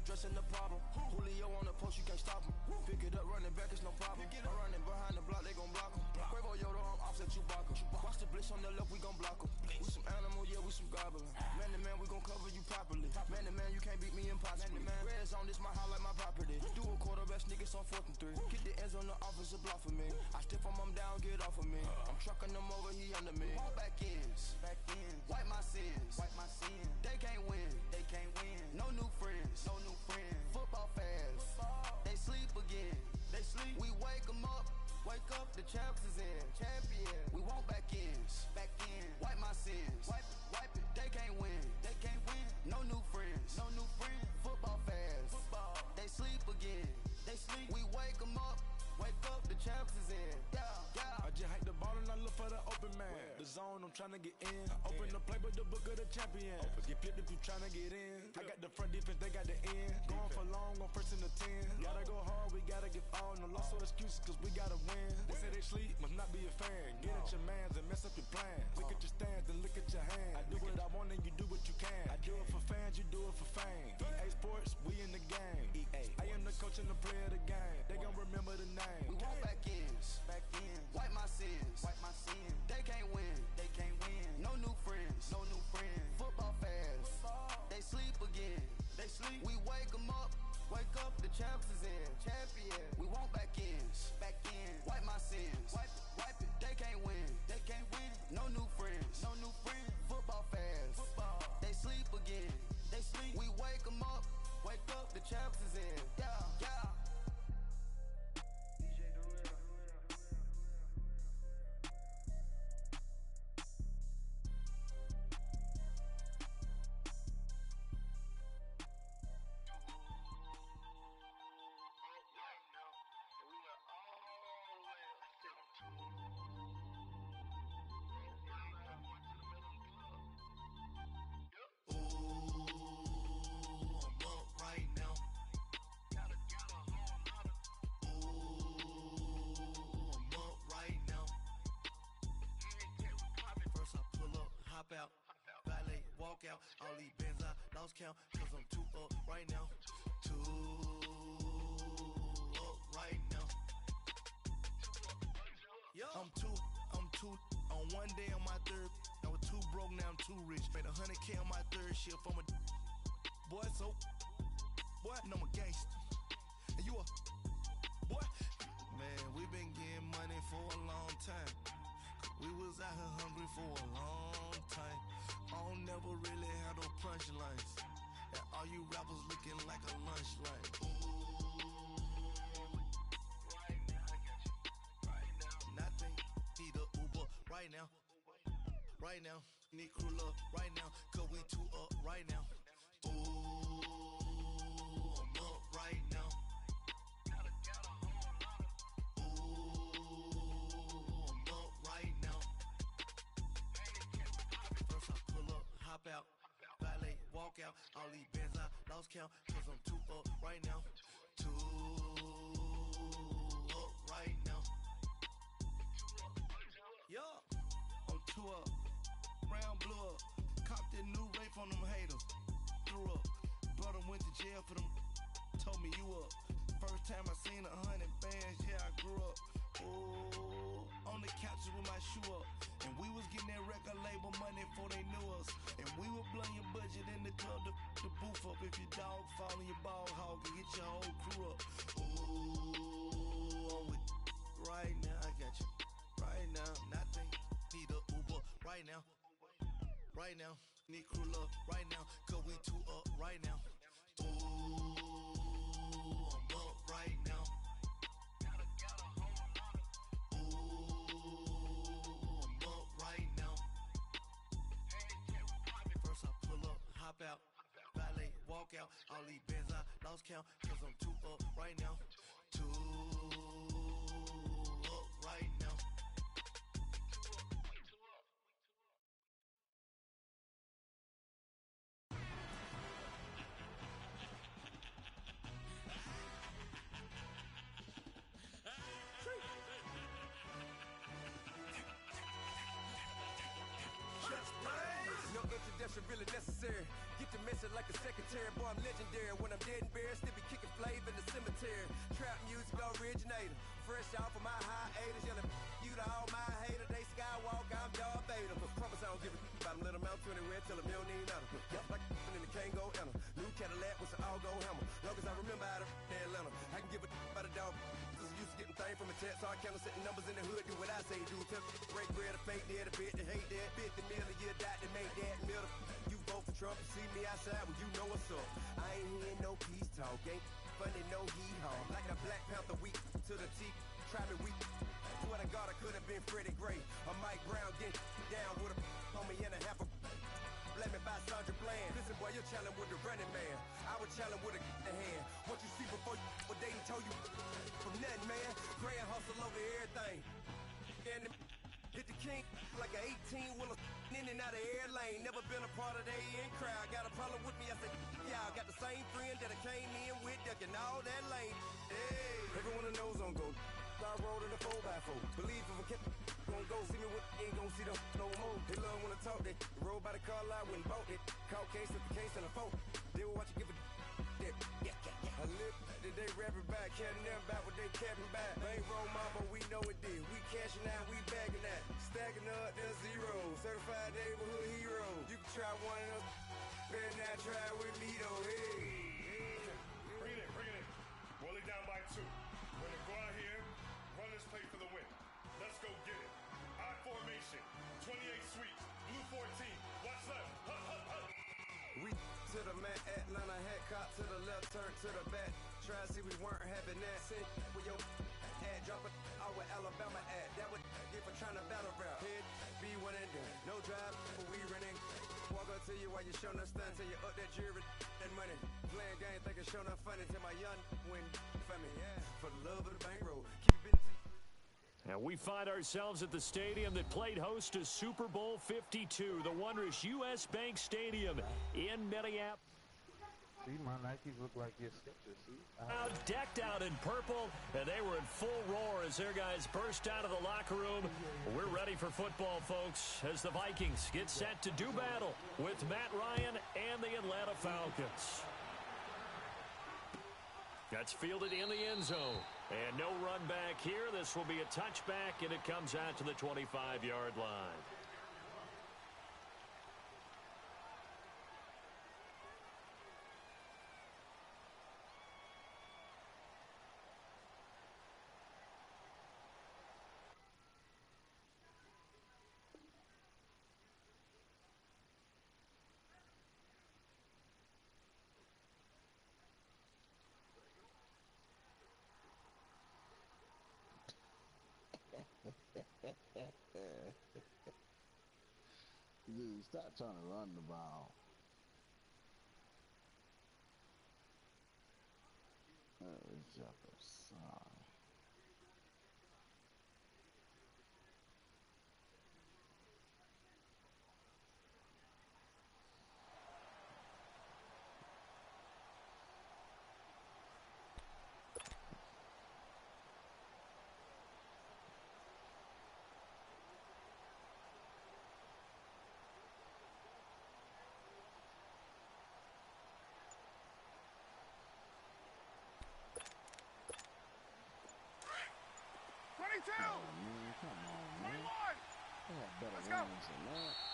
addressing the problem. Julio on the post, you can't stop him. Pick it up, running back, it's no problem. I'm running behind the block, they gon' block him. Quavo Yoda, I'm offset Chewbacca. Watch the blitz on the left, we gon' block him. We some animal, yeah, we some goblin. Man to man, we gon' cover you properly. Man to man, you can't beat me impossibly. Red zone, this my highlight, my property. Do a quarterback sneakers on 4th and 3. Get the ends on the offensive block for me. I stiff on him down, get off of me. I'm trucking them over, he under me. Walk back ends, wipe my sins, They can't win, No new friends, Football fans, they sleep again. We wake them up, the champs is in. Champion, we want back ends, wipe my sins, wipe it. They can't win, No new friends, Football fans, they sleep again. We wake them up, the champs is in. Yeah. I just hike the ball and I look for the open man. The zone, I'm tryna get in. I open the play with the book of the champion. Get flipped if you tryna get in. I got the front defense, they got the end. Going for long, on 1st and the 10. Gotta go hard, we gotta give all. No loss or excuses, cause we gotta win. They say they sleep, must not be a fan. Get at your mans and mess up your plans. Look at your stands and look at your hands. I do what I want and you do what you can. I do it for fans, you do it for fame. EA Sports, we in the game. I am the coach and the player of the game. They gon' remember the name. We want back ends, wipe my sins, They can't win, No new friends, Football fans, they sleep again. We wake them up, the champs is in. Champion, we want back ends, wipe my sins, wipe it. They can't win, No new friends, Football fans, they sleep again. We wake them up, the champs is in. Yeah. Hop out, valet, walk out. All these bands I lost count, cause I'm too up right now. Too up right now. I'm too on one day on my third. I was too broke, now I'm too rich. Made 100K on my third shift from a boy, so boy, no, I'm a gangster. And you a boy. Man, we been getting money for a long time. We was out here hungry for a long time. I don't never really have no punchlines. And all you rappers looking like a lunch line. Ooh, right now, I got you. Right now. Nothing, need a Uber right now. Right now, need crew up right now. Cause we too up right now. Ooh, I'm up right now. Hop out, valet, walk out. All these bands I lost count, cause I'm too up right now. Too up right now. Yeah, I'm too up. Brown blew up. Copped that new rape from them haters. Threw up. Brother went to jail for them. Told me you up. First time I seen 100 bands, yeah, I grew up. Oh, on the couches with my shoe up. And we was getting that record label money before they knew us. And we were blowing your budget in the club to boof up. If your dog fall in your ball hog and get your whole crew up. Ooh, I'm with right now, I got you. Right now, nothing, need a Uber right now. Right now, need crew love right now. Cause we too up right now. Ooh, I'm up right now. Hop out, valet, walk out. All these bands I lost count, cause I'm too up right now. Too up right now. No introduction really necessary. necessary. Get the message like a secretary. Boy, I'm legendary. When I'm dead and buried, still be kicking flavor in the cemetery. Trap music originator. Fresh off of my hiatus. Yelling you to all my haters. They skywalk, I'm Darth Vader. Promise I don't give a about them. Let them out to anywhere. Tell them you don't need nothing. Yup, like in the can't go enter. New Cadillac with some all-go hammer. Long as I remember how to Atlanta. I can give a about a dog. Cause I'm used to getting things from a text. So I count setting numbers in the hood. Do what I say do. Tell break bread, a fake dead, a bit to hate that. 50 million, you die to make that middle. You vote for Trump and see me outside, well, you know what's up. I ain't hearing no peace talk, ain't funny, no hee-haw. Like a Black Panther weak to the teeth, try me weak. Swear to God, I could have been Freddie Gray or Mike Brown getting down with a homie and a half a let me buy Sandra Bland. Listen, boy, you're challenging with the running man. I was challenging with a hand. What you see before you, what they told you from nothing, man. Gray and hustle over everything. And hit the king like an 18-wheeler in and out of air lane. Never been a part of the in crowd. Got a problem with me, I said, y'all got the same friend that I came in with, ducking all that lane. Hey, everyone knows on go. I rolled in a 4x4. Believe if I kept gon' go, see me with ain't gon' see them no more. They love when I talk, they roll by the car lot, went bought it. Call case at the case and a phone. They will watch you give a that. I live that they rapping back, caring them back what they capping back. They ain't roll mama, we know it did. We cashing out, we bagging that. Stacking up, there's zero. Certified neighborhood hero. You can try one of those, better not try with me though. Hey. Bring it in. Roll it down by 2. We're gonna go out here, run this play for the win. Let's go get it. I formation, 28 sweeps, blue 14. Watch left. We to the man, Atlanta hat cop to the left, turn to the back. Try to see we weren't having that. Sit with your ad, drop it out with Alabama ad. That would get for trying to battle rap. Head, be one and done. No drive, but we running. Walk up to you while you showing us stun till you up that jury and money. Playing game, thinking showing up funny till my young win for me. Yeah, for the love of the bankroll. Keep it busy. And we find ourselves at the stadium that played host to Super Bowl 52, the wondrous U.S. Bank Stadium in Minneapolis. See, my Nikes look like your Skechers. See? Now decked out in purple, and they were in full roar as their guys burst out of the locker room. We're ready for football, folks, as the Vikings get set to do battle with Matt Ryan and the Atlanta Falcons. That's fielded in the end zone. And no run back here. This will be a touchback, and it comes out to the 25-yard line. Dude, stop trying to run the ball. Oh, jumper, sorry.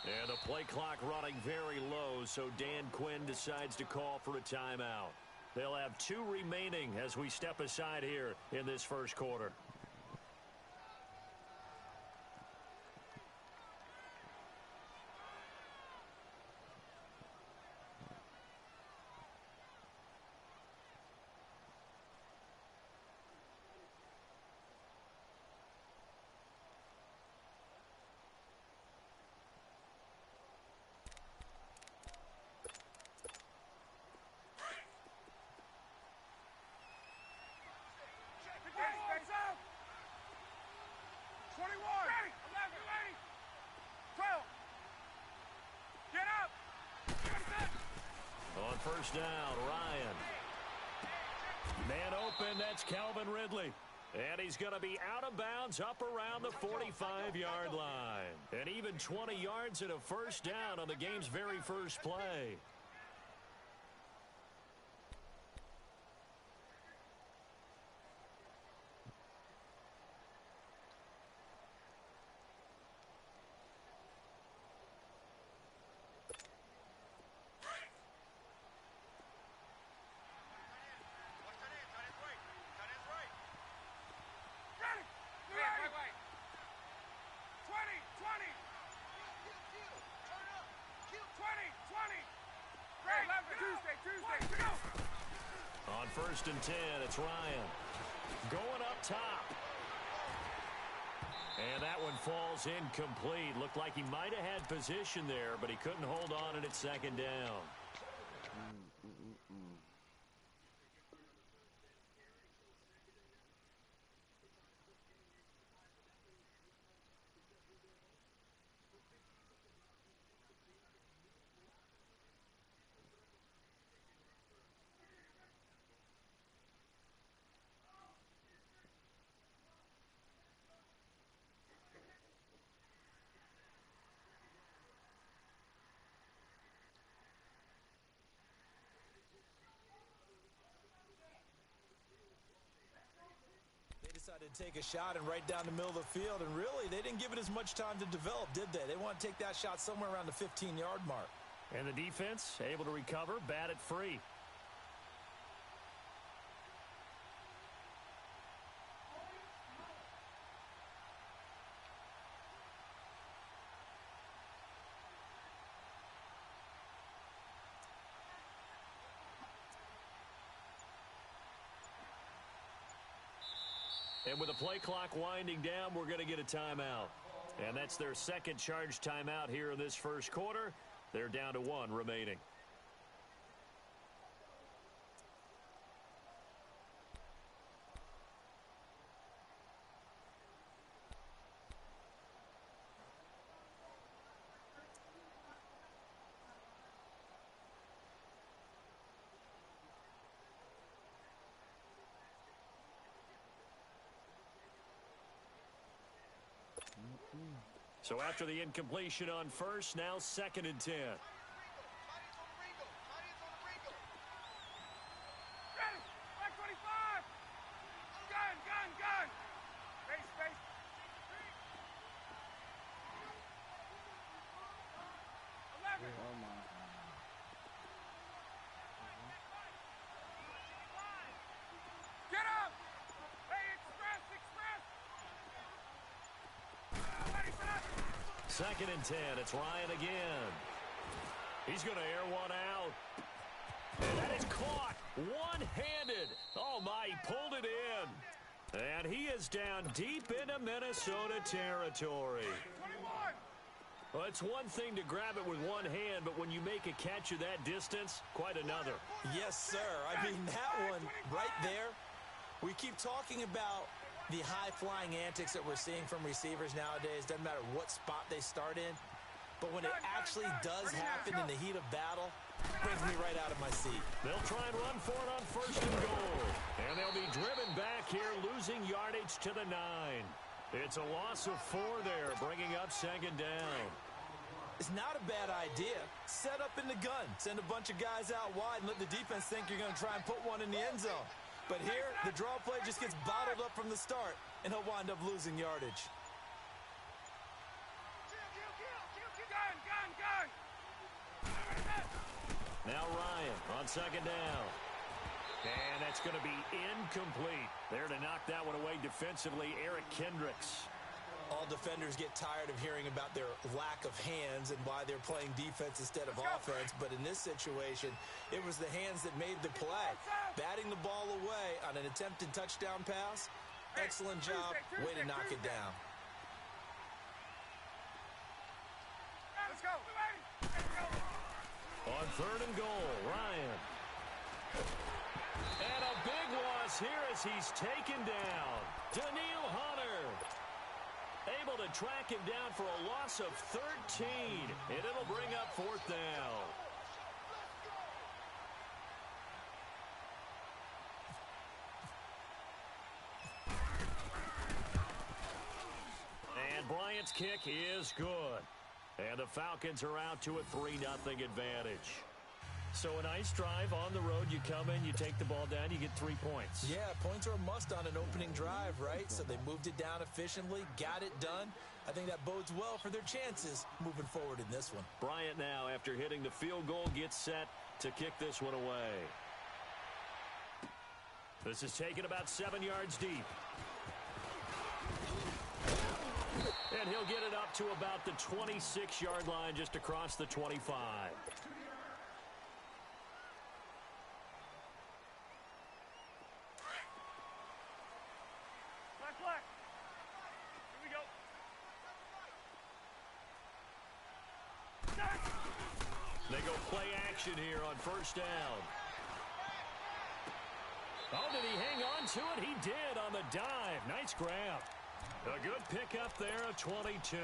And the play clock running very low, so Dan Quinn decides to call for a timeout. They'll have 2 remaining as we step aside here in this first quarter. First down, Ryan. Man open, that's Calvin Ridley. And he's going to be out of bounds up around the 45-yard line. And even 20 yards and a first down on the game's very first play. On 1st and 10, it's Ryan. Going up top. And that one falls incomplete. Looked like he might have had position there, but he couldn't hold on and it's second down. Decided to take a shot and right down the middle of the field, and really they didn't give it as much time to develop, did they? They want to take that shot somewhere around the 15-yard mark. And the defense able to recover, bat it free. And with the play clock winding down, we're going to get a timeout. And that's their second charge timeout here in this first quarter. They're down to 1 remaining. So after the incompletion on first, now 2nd and 10. Second and 10. It's Ryan again. He's going to air one out. And that is caught one-handed. Oh, my, he pulled it in. And he is down deep into Minnesota territory. Well, it's one thing to grab it with one hand, but when you make a catch of that distance, quite another. Yes, sir. I mean, that one right there, we keep talking about the high-flying antics that we're seeing from receivers nowadays. Doesn't matter what spot they start in. But when it actually does happen in the heat of battle, it brings me right out of my seat. They'll try and run for it on 1st and goal. And they'll be driven back here, losing yardage to the 9. It's a loss of 4 there, bringing up 2nd down. It's not a bad idea. Set up in the gun. Send a bunch of guys out wide and let the defense think you're going to try and put one in the end zone. But here, the draw play just gets bottled up from the start, and he'll wind up losing yardage. Now Ryan on 2nd down. And that's going to be incomplete. There to knock that one away defensively, Eric Kendricks. All defenders get tired of hearing about their lack of hands and why they're playing defense instead of offense. But in this situation, it was the hands that made the play. Batting the ball away on an attempted touchdown pass. Excellent job. Way to knock it down. Let's go. On 3rd and goal, Ryan. And a big loss here as he's taken down. Daniil Hunter. Able to track him down for a loss of 13. And it'll bring up 4th down. Bryant's kick is good. And the Falcons are out to a 3-0 advantage. So a nice drive on the road. You come in, you take the ball down, you get 3 points. Yeah, points are a must on an opening drive, right? So they moved it down efficiently, got it done. I think that bodes well for their chances moving forward in this one. Bryant now, after hitting the field goal, gets set to kick this one away. This is taken about 7 yards deep. And he'll get it up to about the 26-yard line, just across the 25. They go play action here on first down. Oh, did he hang on to it? He did on the dive. Nice grab. A good pickup there, a 22.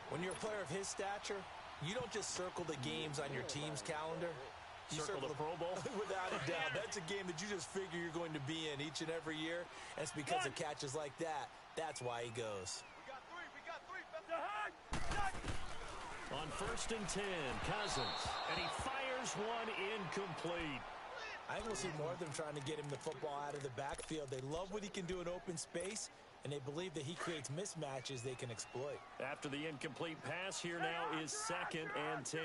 When you're a player of his stature, you don't just circle the games on your team's calendar. You circle the Pro Bowl? Without a doubt. That's a game that you just figure you're going to be in each and every year. And it's because of catches like that. That's why he goes. We got three. On first and 10, Cousins. And he fires one incomplete. I think we'll see more of them trying to get him the football out of the backfield. They love what he can do in open space, and they believe that he creates mismatches they can exploit. After the incomplete pass, here now is second and 10.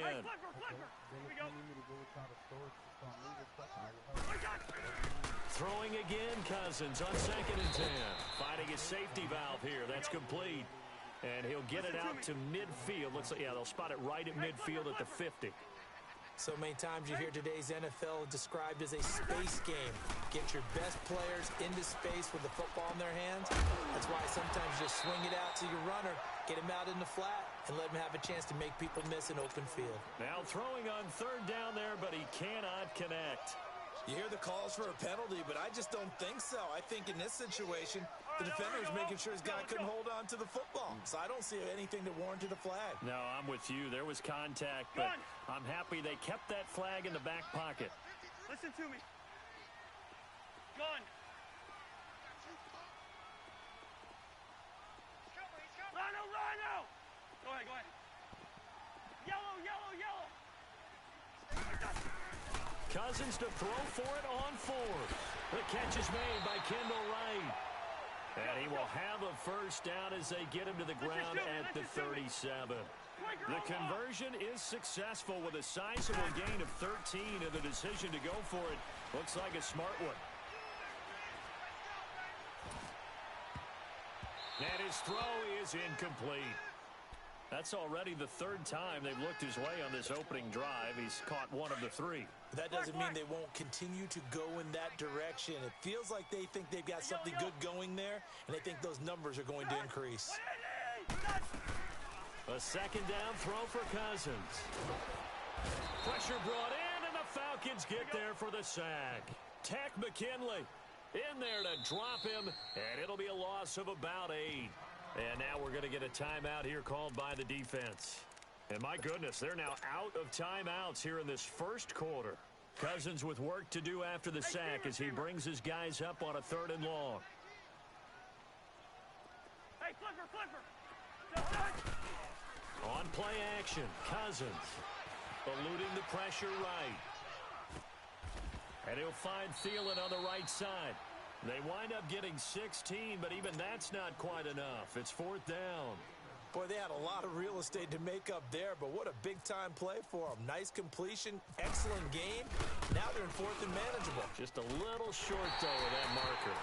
Throwing again, Cousins on second and 10. Finding his safety valve here. That's complete. And he'll get it out to midfield. Looks like, yeah, they'll spot it right at midfield at the 50. So many times you hear today's NFL described as a space game. Get your best players into space with the football in their hands. That's why sometimes you just swing it out to your runner, get him out in the flat, and let him have a chance to make people miss an open field. Now throwing on third down there, but he cannot connect. You hear the calls for a penalty, but I just don't think so. I think in this situation, the defender is making sure his guy couldn't hold on to the football. So I don't see anything that warranted a flag. No, I'm with you. There was contact, but I'm happy they kept that flag in the back pocket. Listen to me. Gun. Rhino. Go ahead. Yellow. Cousins to throw for it on fourth. The catch is made by Kendall Wright. And he will have a first down as they get him to the ground at the 37. The conversion is successful with a sizable gain of 13, and the decision to go for it looks like a smart one. And his throw is incomplete. That's already the third time they've looked his way on this opening drive. He's caught one of the three. That doesn't mean they won't continue to go in that direction. It feels like they think they've got something good going there, and they think those numbers are going to increase. A second down throw for Cousins. Pressure brought in, and the Falcons get there for the sack. Tech McKinley in there to drop him, and it'll be a loss of about 8. And now we're going to get a timeout here called by the defense. And my goodness, they're now out of timeouts here in this first quarter. Cousins with work to do after the sack as he brings his guys up on a 3rd and long. Hey, flipper. On play action, Cousins eluding the pressure right. And he'll find Thielen on the right side. They wind up getting 16, but even that's not quite enough. It's 4th down. Boy, they had a lot of real estate to make up there, but what a big-time play for them. Nice completion, excellent game. Now they're in 4th and manageable. Just a little short, though, of that marker.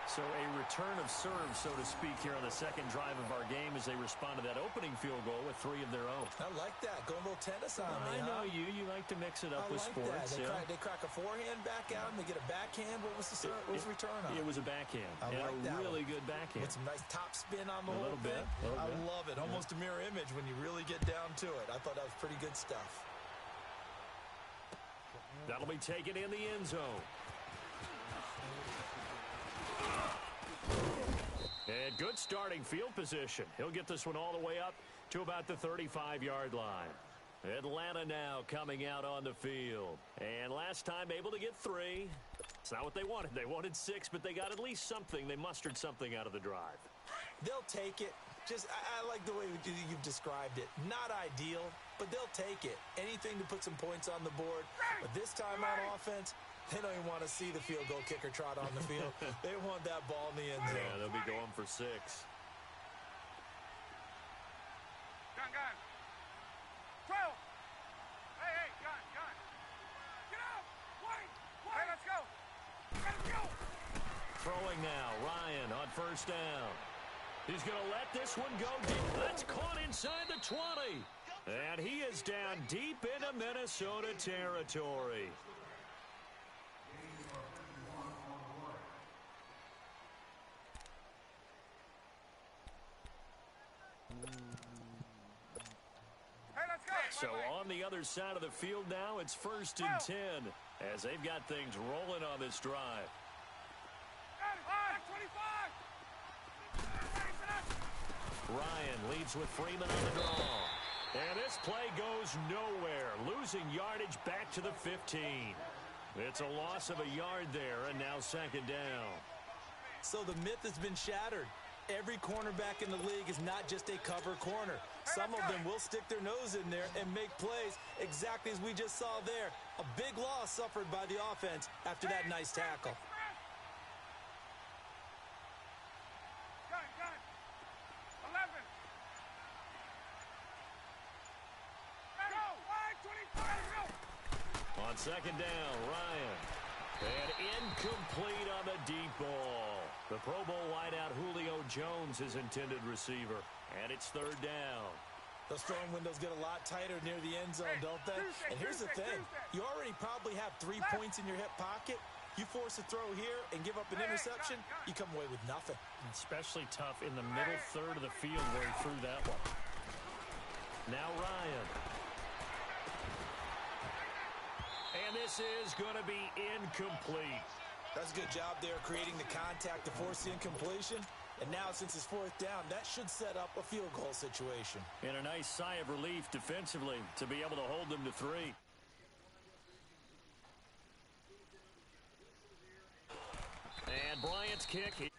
So a return of serve, so to speak, here on the second drive of our game as they respond to that opening field goal with 3 of their own. I like that. Going a little tennis on me, I know you. You like to mix it up with sports. They crack a forehand back out, and they get a backhand. What was the return on? It was a backhand. I like that. Really good backhand. With some nice top spin on the whole thing. I love it. Almost a mirror image when you really get down to it. I thought that was pretty good stuff. That'll be taken in the end zone. And good starting field position. He'll get this one all the way up to about the 35-yard line. Atlanta now coming out on the field. And last time able to get 3. It's not what they wanted. They wanted 6, but they got at least something. They mustered something out of the drive. They'll take it. I like the way you've described it. Not ideal, but they'll take it. Anything to put some points on the board. But this time on offense, they don't even want to see the field goal kicker trot on the field. They want that ball in the end zone. Yeah, they'll be going for 6. Gun. 12. Hey, gun. Get out. Wait. Hey, let's go. Let's go. Throwing now, Ryan on first down. He's going to let this one go deep. That's caught inside the 20. And he is down deep into Minnesota territory. So on the other side of the field now, it's 1st and 10 as they've got things rolling on this drive. Ryan leads with Freeman on the draw. And this play goes nowhere, losing yardage back to the 15. It's a loss of a yard there, and now 2nd down. So the myth has been shattered. Every cornerback in the league is not just a cover corner. Some of them will stick their nose in there and make plays exactly as we just saw there. A big loss suffered by the offense after that nice tackle. Gun. 11. Go. On 2nd down, Ryan. And incomplete on the deep ball. The Pro Bowl wideout Julio Jones is intended receiver. And it's 3rd down. Those throwing windows get a lot tighter near the end zone, don't they? And here's the thing. You already probably have 3 points in your hip pocket. You force a throw here and give up an interception, you come away with nothing. Especially tough in the middle third of the field where he threw that one. Now Ryan. And this is going to be incomplete. That's a good job there creating the contact to force the incompletion. And now, since it's 4th down, that should set up a field goal situation. And a nice sigh of relief defensively to be able to hold them to 3. And Bryant's kick.